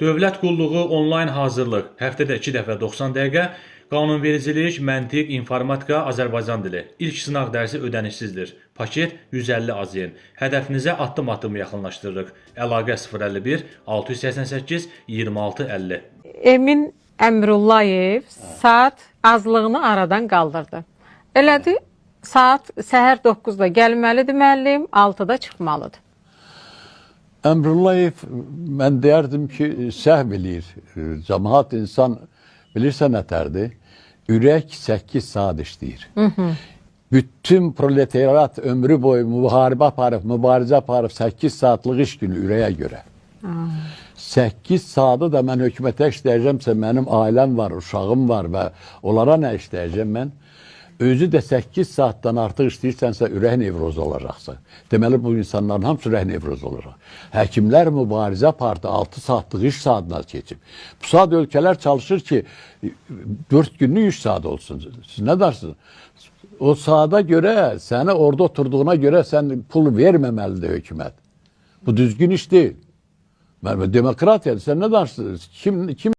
Dövlət qulluğu onlayn hazırlıq, həftədə 2 dəfə 90 dəqiqə, qanunvericilik, məntiq, informatika, Azərbaycan dili. İlk sınaq dərsi ödənişsizdir. Paket 150 AZN. Hədəfinizə addım-addım yaxınlaşdırırıq. Əlaqə 051 688 26 50. Emin Əmrullayev saat azlığını aradan qaldırdı. Elədi, saat səhər 9-da gəlməlidir müəllim, 6-da çıxmalıdır. Əmrullayev, mən deyərdim ki, səhv eləyir. Cəmaət insan bilirsə nətərdir? Ürək 8 saat işləyir. Bütün proletariat ömrü boyu müharibə aparıb, mübarizə aparıb 8 saatlıq iş günü ürəyə görə. 8 saatı da mən hökumətə işləyəcəmsə, mənim ailəm var, uşağım var və onlara nə işləyəcəm mən? Özü də 8 saatdan artıq işləyirsənsə, ürək nevrozu olacaqsan. Deməli, bu insanların hamısı ürək nevrozu olacaq. Həkimlər mübarizə apardı, 6 saatlıq iş saatına keçib. Bu saat ölkələr çalışır ki, 4 günlük iş saat olsun. Siz nə dersiniz? O saata görə, səni orada oturduğuna görə sən pul verməməlidir hökumət. Bu düzgün iş deyil. Demokratiyadır, sən nə dersiniz? Kim